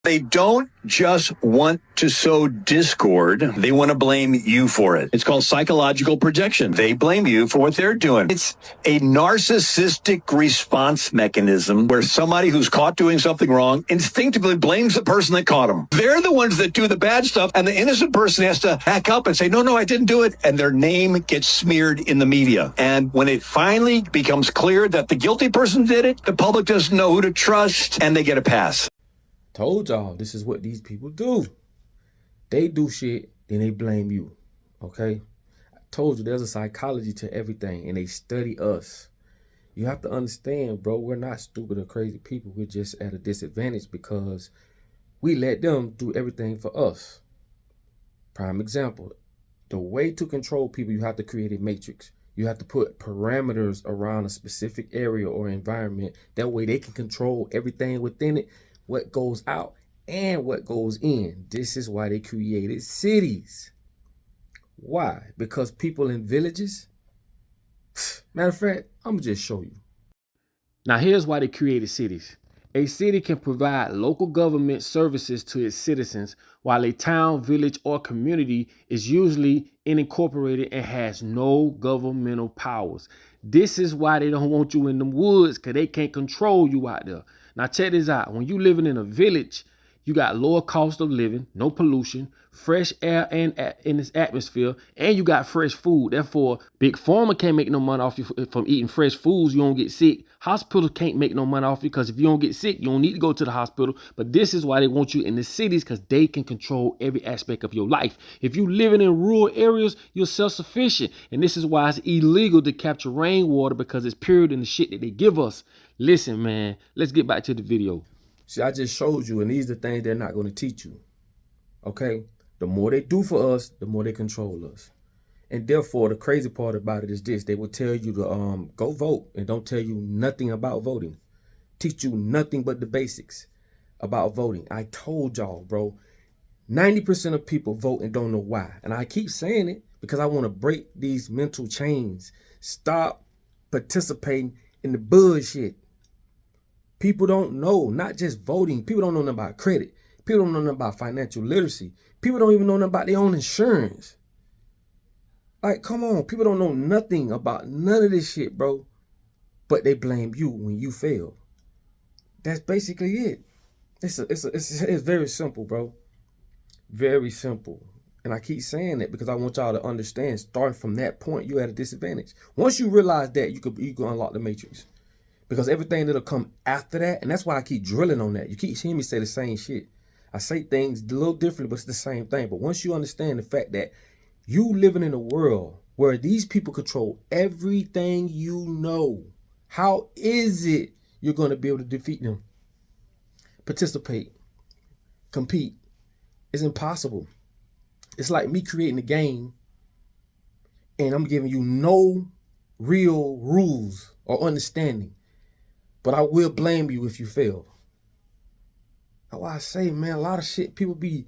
They don't just want to sow discord. They want to blame you for it. It's called psychological projection. They blame you for what they're doing. It's a narcissistic response mechanism where somebody who's caught doing something wrong instinctively blames the person that caught them. They're the ones that do the bad stuff, and the innocent person has to back up and say, no, I didn't do it. And their name gets smeared in the media. And when it finally becomes clear that the guilty person did it, the public doesn't know who to trust, and they get a pass. Told y'all, this is what these people do. They do shit, then they blame you, okay? I told you there's a psychology to everything, and they study us. You have to understand, bro, we're not stupid or crazy people. We're just at a disadvantage because we let them do everything for us. Prime example, the way to control people, you have to create a matrix. You have to put parameters around a specific area or environment. That way they can control everything within it, what goes out and what goes in. This is why they created cities. Why? Because people in villages, matter of fact, I'm gonna just show you. Now here's why they created cities. A city can provide local government services to its citizens, while a town, village, or community is usually unincorporated and has no governmental powers. This is why they don't want you in the woods, because they can't control you out there. Now check this out. When you living in a village, you got lower cost of living, no pollution, fresh air in this atmosphere, and you got fresh food. Therefore, big pharma can't make no money off you from eating fresh foods. You don't get sick. Hospitals can't make no money off you because if you don't get sick, you don't need to go to the hospital. But this is why they want you in the cities, because they can control every aspect of your life. If you living in rural areas, you're self-sufficient. And this is why it's illegal to capture rainwater, because it's purer than the shit that they give us. Listen, man, let's get back to the video. See, I just showed you, and these are the things they're not going to teach you, okay? The more they do for us, the more they control us. And therefore, the crazy part about it is this. They will tell you to go vote and don't tell you nothing about voting. Teach you nothing but the basics about voting. I told y'all, bro, 90% of people vote and don't know why. And I keep saying it because I want to break these mental chains. Stop participating in the bullshit. People don't know, not just voting. People don't know nothing about credit. People don't know nothing about financial literacy. People don't even know nothing about their own insurance. Like, come on. People don't know nothing about none of this shit, bro. But they blame you when you fail. That's basically it. It's very simple, bro. Very simple. And I keep saying that because I want y'all to understand, starting from that point, you're at a disadvantage. Once you realize that, you can unlock the matrix. Because everything that'll come after that, and that's why I keep drilling on that. You keep hearing me say the same shit. I say things a little differently, but it's the same thing. But once you understand the fact that you living in a world where these people control everything you know, how is it you're going to be able to defeat them? Participate, compete. It's impossible. It's like me creating a game and I'm giving you no real rules or understanding. But I will blame you if you fail. That's why I say, man, a lot of shit, people they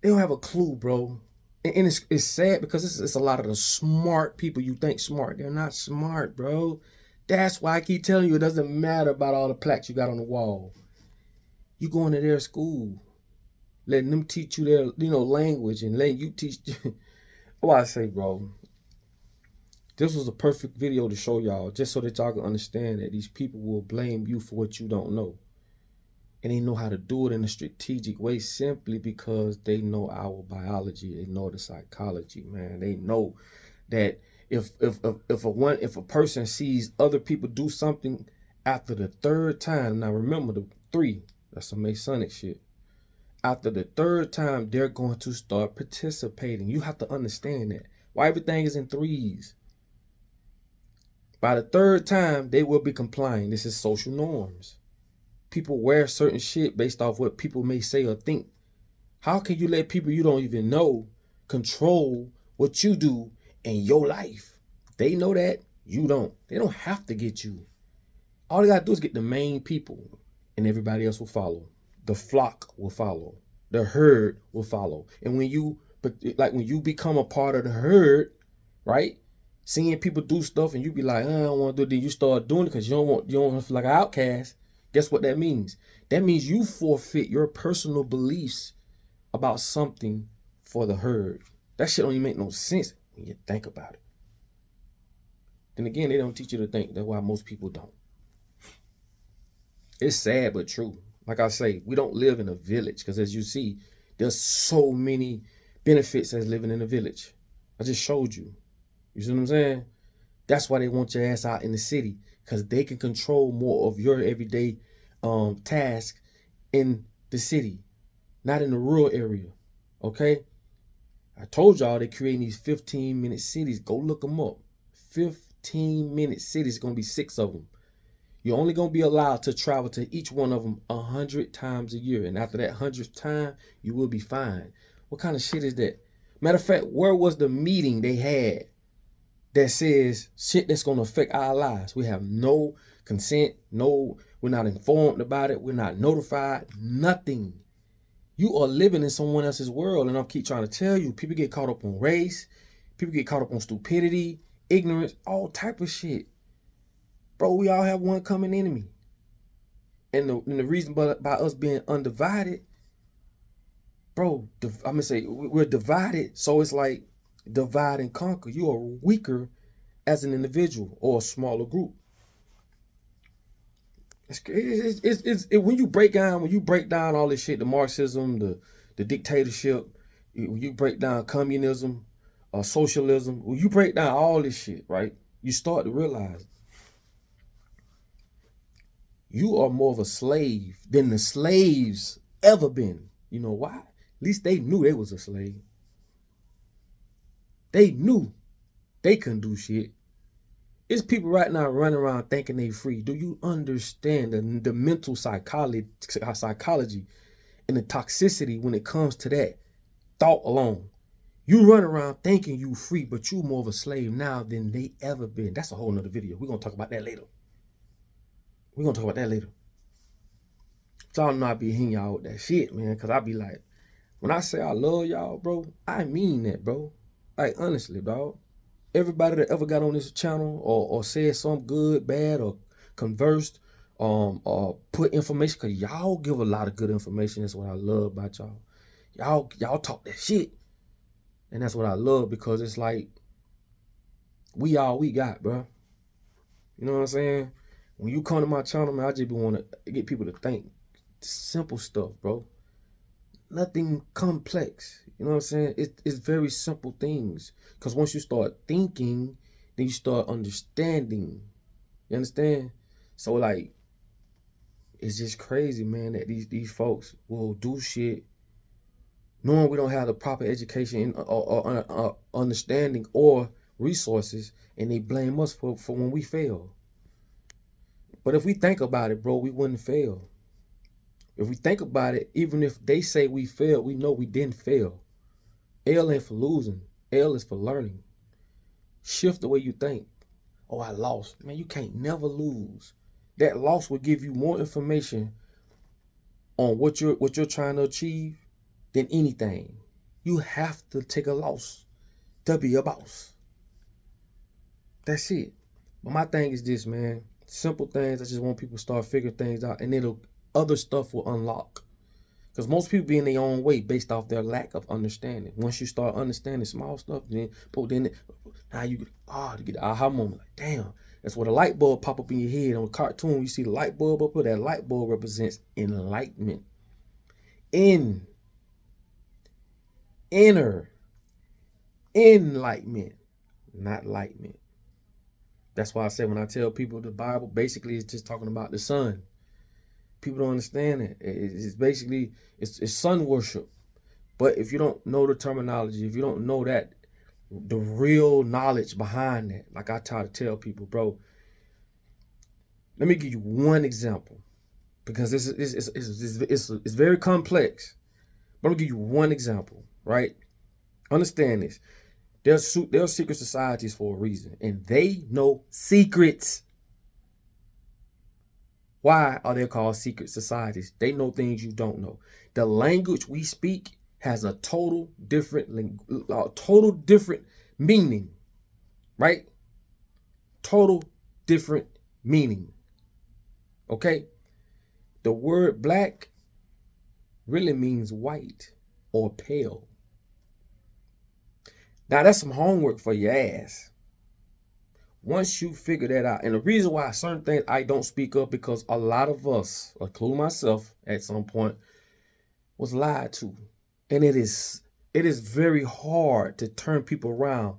don't have a clue, bro. And it's sad because it's a lot of the smart people you think smart. They're not smart, bro. That's why I keep telling you it doesn't matter about all the plaques you got on the wall. You going to their school, letting them teach you their, language and letting you teach. What I say, bro. This was a perfect video to show y'all, just so that y'all can understand that these people will blame you for what you don't know. And they know how to do it in a strategic way simply because they know our biology. They know the psychology, man. They know that if a person sees other people do something after the third time, now remember the 3, that's some Masonic shit. After the third time, they're going to start participating. You have to understand that. Why everything is in 3s. By the third time, they will be complying. This is social norms. People wear certain shit based off what people may say or think. How can you let people you don't even know control what you do in your life? They know that, you don't. They don't have to get you. All they gotta do is get the main people and everybody else will follow. The flock will follow. The herd will follow. And when you become a part of the herd, right? Seeing people do stuff and you be like, I don't want to do it. Then you start doing it because you don't want to feel like an outcast. Guess what that means? That means you forfeit your personal beliefs about something for the herd. That shit don't even make no sense when you think about it. Then again, they don't teach you to think. That's why most people don't. It's sad but true. Like I say, we don't live in a village, because as you see, there's so many benefits as living in a village. I just showed you. You see what I'm saying? That's why they want your ass out in the city, because they can control more of your everyday task in the city, not in the rural area. Okay? I told y'all they're creating these 15-minute cities. Go look them up. 15-minute cities, going to be 6 of them. You're only going to be allowed to travel to each one of them 100 times a year. And after that 100th time, you will be fine. What kind of shit is that? Matter of fact, where was the meeting they had that says shit that's going to affect our lives? We have no consent. No, we're not informed about it. We're not notified. Nothing. You are living in someone else's world. And I'll keep trying to tell you, people get caught up on race. People get caught up on stupidity, ignorance, all type of shit. Bro, we all have one common enemy. And the reason by us being undivided, bro, I'm going to say we're divided. So it's like divide and conquer. You are weaker as an individual or a smaller group. When you break down all this shit, the Marxism, the dictatorship, when you break down communism, socialism, when you break down all this shit, right, you start to realize you are more of a slave than the slaves ever been. You know why? At least they knew they was a slave. They knew they couldn't do shit. It's people right now running around thinking they free. Do you understand the mental psychology and the toxicity when it comes to that thought alone? You run around thinking you free, but you more of a slave now than they ever been. That's a whole nother video. We're going to talk about that later. Y'all know I be hitting y'all with that shit, man, because I be like, when I say I love y'all, bro, I mean that, bro. Like, honestly, dog. Everybody that ever got on this channel or said something good, bad, or conversed, or put information, because y'all give a lot of good information. That's what I love about y'all. Y'all talk that shit. And that's what I love, because it's like, we all we got, bro. You know what I'm saying? When you come to my channel, man, I just want to get people to think. Simple stuff, bro. Nothing complex. You know what I'm saying? It's very simple things. Because once you start thinking, then you start understanding. You understand? So, like, it's just crazy, man, that these folks will do shit knowing we don't have the proper education or understanding or resources, and they blame us for when we fail. But if we think about it, bro, we wouldn't fail. If we think about it, even if they say we failed, we know we didn't fail. L ain't for losing. L is for learning. Shift the way you think. Oh, I lost. Man, you can't never lose. That loss will give you more information on what you're trying to achieve than anything. You have to take a loss to be a boss. That's it. But my thing is this, man. Simple things. I just want people to start figuring things out, and other stuff will unlock. Because most people be in their own way based off their lack of understanding. Once you start understanding small stuff, then now you get the aha moment. Like, damn, that's what a light bulb pop up in your head. On a cartoon, you see the light bulb up there. That light bulb represents enlightenment. Inner enlightenment, not lightment. That's why I said when I tell people the Bible basically is just talking about the sun. People don't understand it. It's basically, it's sun worship. But if you don't know the terminology, if you don't know that, the real knowledge behind that, like I try to tell people, bro, let me give you one example, because it's very complex. But I'm gonna give you one example, right? Understand this. There's secret societies for a reason, and they know secrets. Why are they called secret societies? They know things you don't know. The language we speak has a total different meaning, right? Total different meaning. Okay? The word black really means white or pale. Now that's some homework for your ass. Once you figure that out, and the reason why certain things I don't speak up, because a lot of us, including myself at some point, was lied to. And it is very hard to turn people around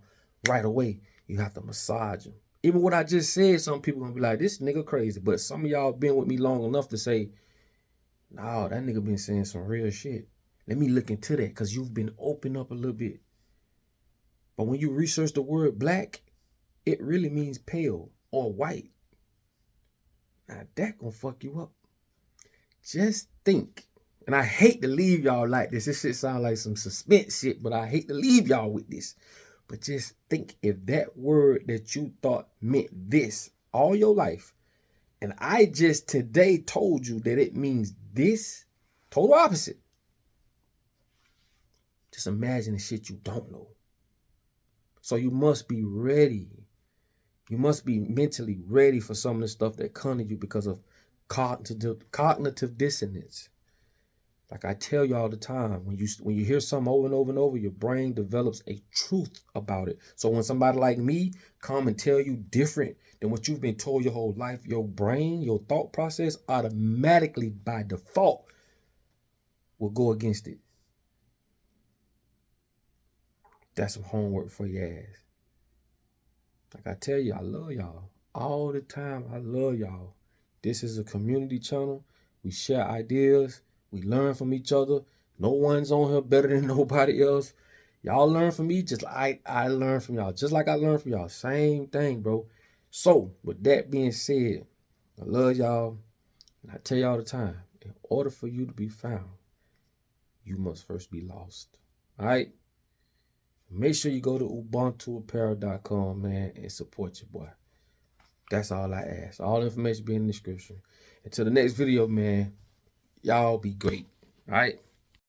right away. You have to massage them. Even what I just said, some people gonna be like, this nigga crazy. But some of y'all been with me long enough to say, nah, that nigga been saying some real shit. Let me look into that, because you've been open up a little bit. But when you research the word black, it really means pale or white. Now that gonna fuck you up. Just think. And I hate to leave y'all like this. This shit sound like some suspense shit, but I hate to leave y'all with this. But just think, if that word that you thought meant this all your life, and I just today told you that it means this, total opposite. Just imagine the shit you don't know. So you must be ready. You must be mentally ready for some of the stuff that comes to you because of cognitive dissonance. Like I tell you all the time, when you hear something over and over and over, your brain develops a truth about it. So when somebody like me come and tell you different than what you've been told your whole life, your brain, your thought process automatically by default will go against it. That's some homework for your ass. Like I tell you, I love y'all all the time. I love y'all. This is a community channel. We share ideas. We learn from each other. No one's on here better than nobody else. Y'all learn from me just like I learn from y'all. Just like I learn from y'all. Same thing, bro. So, with that being said, I love y'all. And I tell y'all all the time, in order for you to be found, you must first be lost. All right? Make sure you go to ubuntuapparel.com, man, and support your boy. That's all I ask. All the information be in the description. Until the next video, man, y'all be great. All right?